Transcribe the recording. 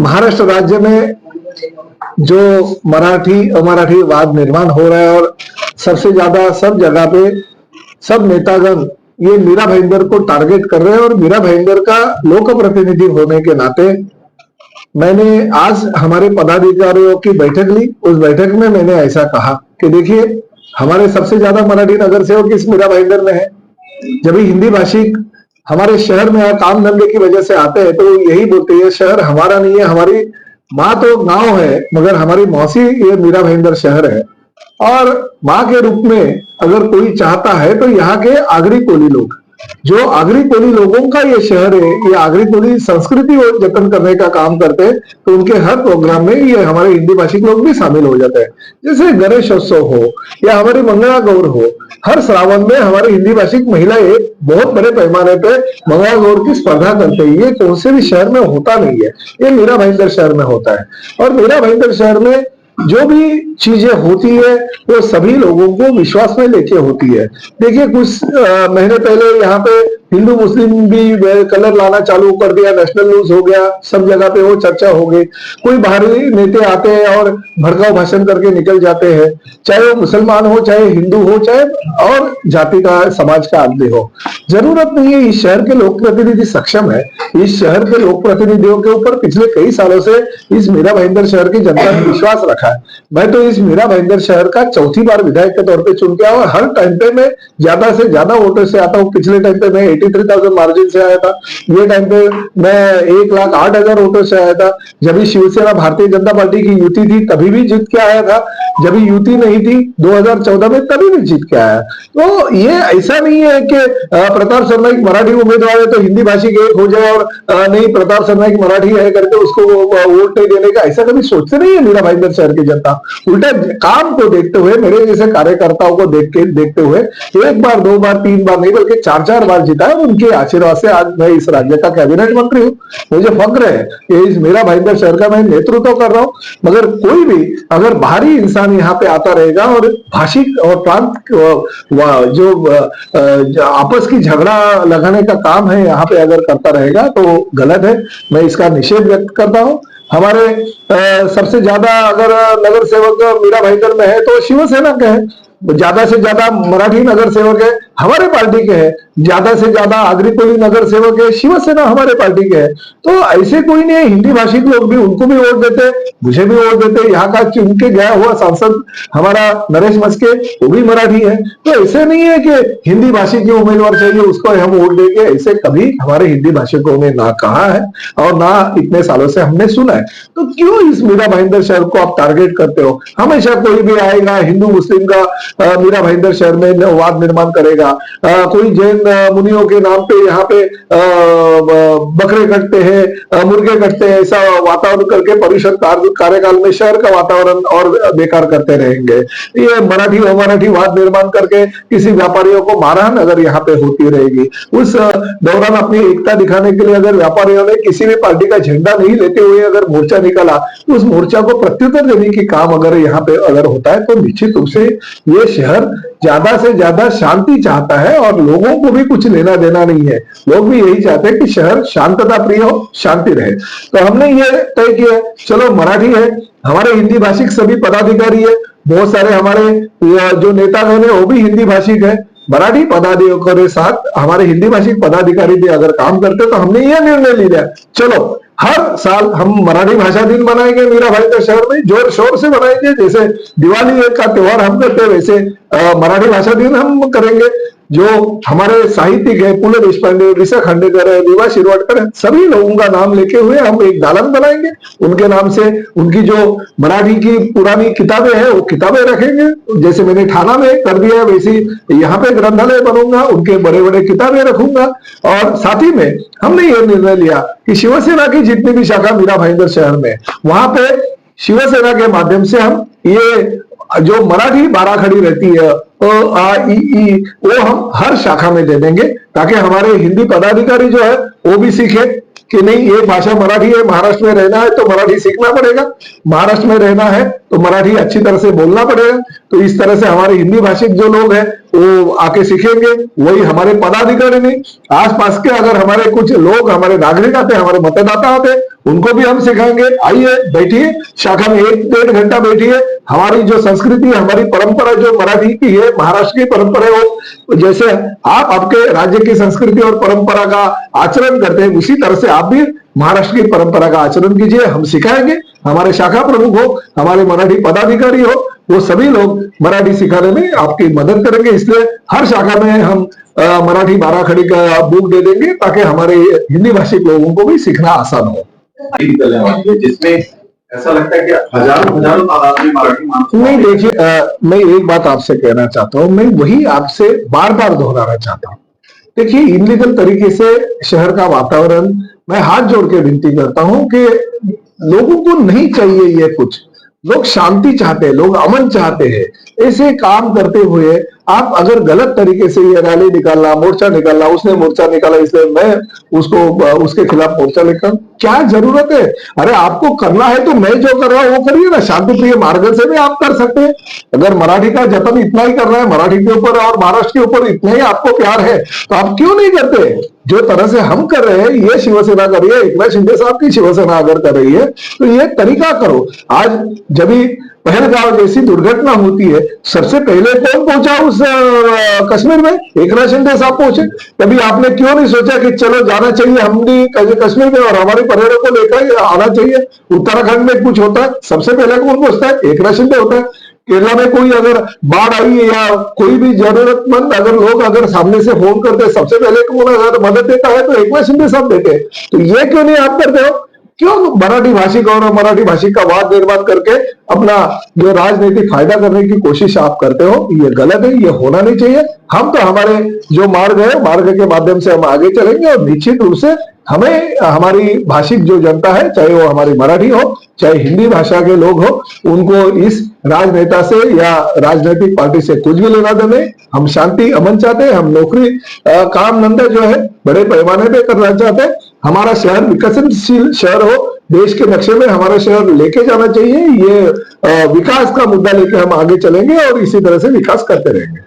महाराष्ट्र राज्य में जो मराठी अमराठी वाद निर्माण हो रहा है और सबसे ज्यादा सब जगह पे सब नेतागण ये मीरा भाईंदर को टारगेट कर रहे हैं। और मीरा भाईंदर का लोक प्रतिनिधि होने के नाते मैंने आज हमारे पदाधिकारियों की बैठक ली। उस बैठक में मैंने ऐसा कहा कि देखिए, हमारे सबसे ज्यादा मराठी नगर सेवक इस मीरा भाईंदर में है। जब हिंदी भाषिक हमारे शहर में काम धंधे की वजह से आते हैं तो यही बोलते हैं शहर हमारा नहीं है, हमारी माँ तो गांव है मगर हमारी मौसी ये मीरा भाईंदर शहर है। और माँ के रूप में अगर कोई चाहता है तो यहाँ के आगरी कोली लोग, जो आगरी कोली लोगों का ये शहर है, ये आगरी कोली संस्कृति और जतन करने का काम करते हैं, तो उनके हर प्रोग्राम में ये हमारे हिंदी भाषिक लोग भी शामिल हो जाते हैं। जैसे गणेशोत्सव हो या हमारी मंगला गौर हो, हर श्रावण में हमारी हिंदी भाषिक महिलाएं बहुत बड़े पैमाने पे मंगला गौर की स्पर्धा करते हैं। ये कौन से भी शहर में होता नहीं है, ये मीरा भाईंदर शहर में होता है। और मीरा भाईंदर शहर में जो भी चीजें होती है वो सभी लोगों को विश्वास में लेके होती है। देखिए, कुछ महीने पहले यहाँ पे हिंदू मुस्लिम भी कलर लाना चालू कर दिया, नेशनल न्यूज हो गया, सब जगह पे वो चर्चा हो गई। कोई बाहरी नेता आते हैं और भड़काऊ भाषण करके निकल जाते हैं, चाहे वो मुसलमान हो, चाहे हिंदू हो, चाहे और जाति का समाज का आदमी हो। जरूरत नहीं है, इस शहर के लोक प्रतिनिधि सक्षम है। इस शहर के लोक प्रतिनिधियों के ऊपर पिछले कई सालों से इस मीरा भाईंदर शहर की जनता ने विश्वास रखा है। मैं तो इस मीरा भाईंदर शहर का चौथी बार विधायक के तौर पे चुन के आया और हर टाइम पे मैं ज्यादा से ज्यादा वोटों से आता हूँ। पिछले टाइम पे मैं 83,000 मार्जिन से आया था, ये टाइम पे मैं 1,08,000 वोटों से आया था। जब शिवसेना भारतीय जनता पार्टी की युति थी तभी भी जीत के आया था, जब युति नहीं थी 2014 में तभी भी जीत के आया। तो ये ऐसा नहीं है कि प्रताप सरनाईक मराठी उम्मीदवार है तो हिंदी भाषी एक हो जाए और नहीं प्रताप सरनाईक मराठी है करके उसको वोट नहीं देने का, ऐसा कभी सोचते नहीं है मीरा भाईंदर शहर की जनता। उल्टा काम को देखते हुए, मेरे जैसे कार्यकर्ताओं को देखते हुए एक बार, दो बार, तीन बार नहीं बल्कि 4-4 बार जीता है। उनके आशीर्वाद से आज मैं इस राज्य का कैबिनेट मंत्री हूँ। मुझे फक्र है कि इस मीरा भाईंदर शहर का मैं नेतृत्व कर रहा हूँ। मगर कोई भी अगर बाहरी इंसान यहाँ पे आता रहेगा और भाषिक और प्रांत जो आपस की झगड़ा लगाने का काम है यहाँ पे अगर करता रहेगा तो गलत है। मैं इसका निषेध व्यक्त करता हूँ। हमारे सबसे ज्यादा अगर नगर सेवक मीरा भाईंदर में है तो शिवसेना के है, ज्यादा से ज्यादा मराठी नगर सेवक है हमारे पार्टी के है, ज्यादा से ज्यादा आगरी कोली नगर सेवक है शिवसेना हमारे पार्टी के है। तो ऐसे कोई नहीं है, हिंदी भाषिक लोग भी उनको भी वोट देते, मुझे भी वोट देते। यहाँ का चुन के गया हुआ सांसद हमारा नरेश मस्के वो भी मराठी है। तो ऐसे नहीं है कि हिंदी भाषी के उम्मीदवार चाहिए उसको हम वोट देंगे, ऐसे कभी हमारे हिंदी भाषिकों ने ना कहा है और ना इतने सालों से हमने सुना है। तो क्यों इस मीरा भाईंदर शहर को आप टारगेट करते हो? हमेशा कोई भी आएगा हिंदू मुस्लिम का मीरा भाईंदर शहर में वाद निर्माण करेगा। कोई जैन मुनियों के नाम पे यहाँ पे बकरे कटते हैं, मुर्गे कटते हैं, ऐसा वातावरण करके परिषद कार्यकाल में शहर का वातावरण और बेकार करते रहेंगे। ये मराठी अमराठी वाद निर्माण करके किसी व्यापारियों को मारहान अगर यहाँ पे होती रहेगी, उस दौरान अपनी एकता दिखाने के लिए अगर व्यापारियों ने किसी भी पार्टी का झंडा नहीं लेते हुए अगर मोर्चा निकाला तो उस मोर्चा को प्रत्युत्तर देने की काम अगर यहाँ पे अगर होता है तो निश्चित रूप से ये शहर ज्यादा से ज्यादा शांति चाहता है और लोगों को भी कुछ लेना देना नहीं है। लोग भी यही चाहते हैं कि शहर शांतता प्रिय हो, शांति रहे। तो हमने ये तय किया, चलो मराठी है, हमारे हिंदी भाषिक सभी पदाधिकारी है, बहुत सारे हमारे जो नेतागण है वो भी हिंदी भाषिक है। मराठी पदाधिकारियों के साथ हमारे हिंदी भाषिक पदाधिकारी भी अगर काम करते तो हमने यह निर्णय लिया, चलो हर साल हम मराठी भाषा दिन मनाएंगे मीरा भाईंदर शहर में, जोर शोर से मनाएंगे। जैसे दिवाली का त्योहार हम करते हैं वैसे मराठी भाषा दिन हम करेंगे। जो हमारे साहित्यिक है पुले देशपांडे, ऋषा खांडेकर है, विवा शिरवाडकर है, सभी लोगों का नाम लेके हुए हम एक दालन बनाएंगे। उनके नाम से उनकी जो मराठी की पुरानी किताबें हैं वो किताबें रखेंगे। जैसे मैंने थाना में कर दिया वैसे यहाँ पे ग्रंथालय बनूंगा, उनके बड़े बड़े किताबें रखूंगा। और साथ ही में हमने ये निर्णय लिया कि शिवसेना की जितनी भी शाखा मीरा भाईंदर शहर में, वहां पे शिवसेना के माध्यम से हम ये जो मराठी 12 खड़ी रहती है वो हम हर शाखा में दे देंगे, ताकि हमारे हिंदी पदाधिकारी जो है वो भी सीखे कि नहीं ये भाषा मराठी है, महाराष्ट्र में रहना है तो मराठी सीखना पड़ेगा, महाराष्ट्र में रहना है तो मराठी अच्छी तरह से बोलना पड़ेगा। तो इस तरह से हमारे हिंदी भाषिक जो लोग हैं वो आके सीखेंगे, वही हमारे पदाधिकारी नहीं, आसपास के अगर हमारे कुछ लोग हमारे नागरिक आते, हमारे मतदाता आते, उनको भी हम सिखाएंगे। आइए बैठिए, शाखा में 1-1.5 घंटा बैठिए। हमारी जो संस्कृति, हमारी परंपरा जो मराठी की है, महाराष्ट्र की परंपरा है, वो जैसे आप आपके राज्य की संस्कृति और परंपरा का आचरण करते हैं, उसी तरह से आप भी महाराष्ट्र की परंपरा का आचरण कीजिए। हम सिखाएंगे, हमारे शाखा प्रमुख हो, हमारे मराठी पदाधिकारी हो, वो सभी लोग मराठी सिखाने में आपकी मदद करेंगे। इसलिए हर शाखा में हम मराठी बाराखड़ी का बुक दे देंगे, ताकि हमारे हिंदी भाषी लोगों को भी सीखना आसान हो। जिसमें ऐसा लगता है कि हजारों हजारों तादाद में मराठी मानसिक। नहीं, देखिए, मैं एक बात आपसे कहना चाहता हूं, मैं वही आपसे बार बार दोहराना चाहता हूं। देखिए, इनलीगल तरीके से शहर का वातावरण, मैं हाथ जोड़ के विनती करता हूं कि लोगों को नहीं चाहिए ये कुछ। लोग शांति चाहते हैं, लोग अमन चाहते हैं। ऐसे काम करते हुए आप अगर गलत तरीके से ये रैली निकालना, मोर्चा निकालना, उसने मोर्चा निकाला इसलिए मैं उसके खिलाफ मोर्चा लेकर, क्या जरूरत है? अरे आपको करना है तो मैं जो कर रहा हूं वो करिए ना, शांतिप्रिय मार्ग से भी आप कर सकते हैं। अगर मराठी का जतन इतना ही कर रहा है, मराठी के ऊपर और महाराष्ट्र के ऊपर इतना ही आपको प्यार है, तो आप क्यों नहीं करते? जो तरह से हम कर रहे हैं, ये शिवसेना कर रही है, एकनाथ शिंदे साहब की शिवसेना अगर कर रही है, तो ये तरीका करो। आज जब भी पहलगांव जैसी दुर्घटना होती है, सबसे पहले कौन पहुंचा उस कश्मीर में? एकनाथ शिंदे साहब पहुंचे। कभी आपने क्यों नहीं सोचा कि चलो जाना चाहिए हम भी कश्मीर में और हमारे पर्यटकों को लेकर आना चाहिए? उत्तराखंड में कुछ होता है, सबसे पहले कौन पहुंचता है? एकनाथ शिंदे होता है। केरला में कोई अगर बाढ़ आई है या कोई भी जरूरतमंद अगर लोग अगर सामने से फोन करते हैं, सबसे पहले कौन अगर मदद देता है तो एकनाथ शिंदे साहब देते हैं। तो ये क्यों नहीं आप करते हो? क्यों मराठी भाषिक और मराठी भाषिक का वाद निर्माण करके अपना जो राजनीतिक फायदा करने की कोशिश आप करते हो? ये गलत है, ये होना नहीं चाहिए। हम तो हमारे जो मार्ग है, मार्ग के माध्यम से हम आगे चलेंगे और निश्चित रूप से हमें हमारी भाषिक जो जनता है, चाहे वो हमारी मराठी हो चाहे हिंदी भाषा के लोग हो, उनको इस राजनेता से या राजनीतिक पार्टी से कुछ भी लेना देना नहीं। हम शांति अमन चाहते हैं, हम नौकरी काम धंधा जो है बड़े पैमाने पे करना चाहते हैं। हमारा शहर विकसनशील शहर हो, देश के नक्शे में हमारा शहर लेके जाना चाहिए। ये विकास का मुद्दा लेके हम आगे चलेंगे और इसी तरह से विकास करते रहेंगे।